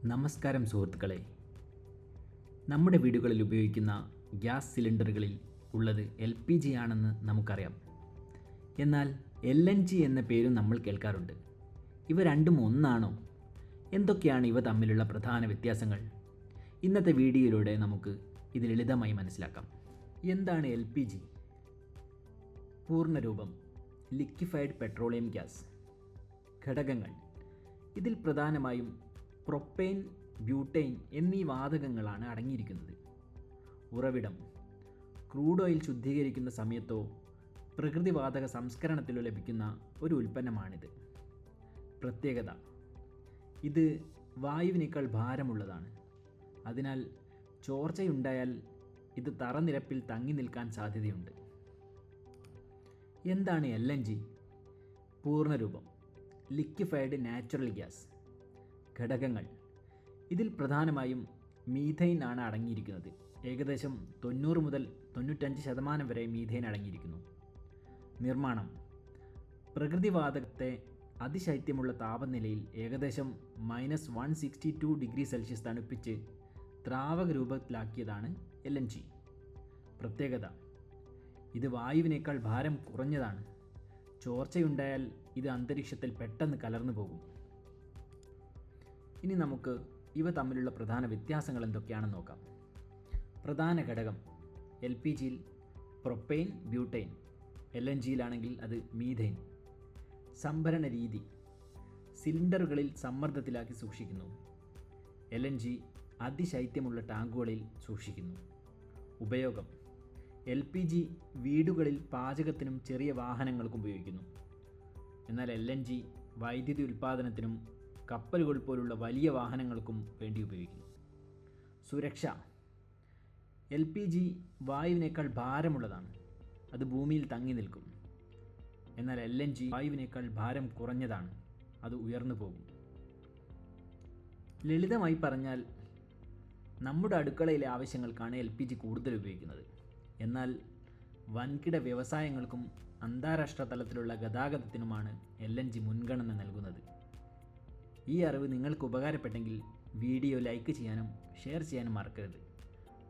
നമസ്കാരം സുഹൃത്തുക്കളെ. നമ്മുടെ വീടുകളിൽ ഉപയോഗിക്കുന്ന ഗ്യാസ് സിലിണ്ടറുകളിൽ ഉള്ളത് LPG ആണെന്ന് നമുക്കറിയാം. എന്നാൽ LNG എന്ന പേരും നമ്മൾ കേൾക്കാറുണ്ട്. ഇവ രണ്ടും ഒന്നാണോ? എന്തൊക്കെയാണ് ഇവ തമ്മിലുള്ള പ്രധാന വ്യത്യാസങ്ങൾ? ഇന്നത്തെ വീഡിയോയിലൂടെ നമുക്ക് ഇത് ലളിതമായി മനസ്സിലാക്കാം. എന്താണ് LPG? പൂർണ്ണരൂപം: ലിക്വിഫൈഡ് പെട്രോളിയം ഗ്യാസ്. ഘടകങ്ങൾ: ഇതിൽ പ്രധാനമായും പ്രൊപ്പെയ്ൻ, ബ്യൂട്ടെയ്ൻ എന്നീ വാതകങ്ങളാണ് അടങ്ങിയിരിക്കുന്നത്. ഉറവിടം: ക്രൂഡ് ഓയിൽ ശുദ്ധീകരിക്കുന്ന സമയത്തോ പ്രകൃതിവാതക സംസ്കരണത്തിലോ ലഭിക്കുന്ന ഒരു ഉൽപ്പന്നമാണിത്. പ്രത്യേകത: ഇത് വായുവിനേക്കാൾ ഭാരമുള്ളതാണ്. അതിനാൽ ചോർച്ചയുണ്ടായാൽ ഇത് തറനിരപ്പിൽ തങ്ങി നിൽക്കാൻ സാധ്യതയുണ്ട്. എന്താണ് LNG? പൂർണ്ണരൂപം: ലിക്വിഫൈഡ് നാച്ചുറൽ ഗ്യാസ്. ഘടകങ്ങൾ: ഇതിൽ പ്രധാനമായും മീഥെയ്ൻ ആണ് അടങ്ങിയിരിക്കുന്നത്. ഏകദേശം 90 മുതൽ 95% വരെ മീഥെയ്ൻ അടങ്ങിയിരിക്കുന്നു. നിർമ്മാണം: പ്രകൃതിവാതകത്തെ അതിശൈത്യമുള്ള താപനിലയിൽ ഏകദേശം -162°C തണുപ്പിച്ച് ദ്രാവക രൂപത്തിലാക്കിയതാണ് LNG. പ്രത്യേകത: ഇത് വായുവിനേക്കാൾ ഭാരം കുറഞ്ഞതാണ്. ചോർച്ചയുണ്ടായാൽ ഇത് അന്തരീക്ഷത്തിൽ പെട്ടെന്ന് കലർന്നു പോകും. ഇനി നമുക്ക് ഇവ തമ്മിലുള്ള പ്രധാന വ്യത്യാസങ്ങൾ എന്തൊക്കെയാണെന്ന് നോക്കാം. പ്രധാന ഘടകം: LPGയിൽ പ്രൊപ്പെയ്ൻ, ബ്യൂട്ടെയ്ൻ. LNGയിലാണെങ്കിൽ അത് മീഥെയ്ൻ. സംഭരണ രീതി: സിലിണ്ടറുകളിൽ സമ്മർദ്ദത്തിലാക്കി സൂക്ഷിക്കുന്നു. LNG അതിശൈത്യമുള്ള ടാങ്കുകളിൽ സൂക്ഷിക്കുന്നു. ഉപയോഗം: LPG വീടുകളിൽ പാചകത്തിനും ചെറിയ വാഹനങ്ങൾക്കും ഉപയോഗിക്കുന്നു. എന്നാൽ LNG വൈദ്യുതി ഉൽപ്പാദനത്തിനും കപ്പലുകൾ പോലുള്ള വലിയ വാഹനങ്ങൾക്കും വേണ്ടി ഉപയോഗിക്കുന്നു. സുരക്ഷ: LPG വായുവിനേക്കാൾ ഭാരമുള്ളതാണ്. അത് ഭൂമിയിൽ തങ്ങി നിൽക്കും. എന്നാൽ LNG വായുവിനേക്കാൾ ഭാരം കുറഞ്ഞതാണ്. അത് ഉയർന്നു പോകും. ലളിതമായി പറഞ്ഞാൽ, നമ്മുടെ അടുക്കളയിലെ ആവശ്യങ്ങൾക്കാണ് LPG കൂടുതൽ ഉപയോഗിക്കുന്നത്. എന്നാൽ വൻകിട വ്യവസായങ്ങൾക്കും അന്താരാഷ്ട്ര തലത്തിലുള്ള ഗതാഗതത്തിനുമാണ് LNG മുൻഗണന നൽകുന്നത്. ഈ അറിവ് നിങ്ങൾക്ക് ഉപകാരപ്പെട്ടെങ്കിൽ വീഡിയോ ലൈക്ക് ചെയ്യാനും ഷെയർ ചെയ്യാനും മറക്കരുത്.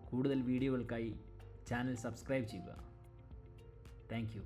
കൂടുതൽ വീഡിയോകൾക്കായി ചാനൽ സബ്സ്ക്രൈബ് ചെയ്യുക. Thank you.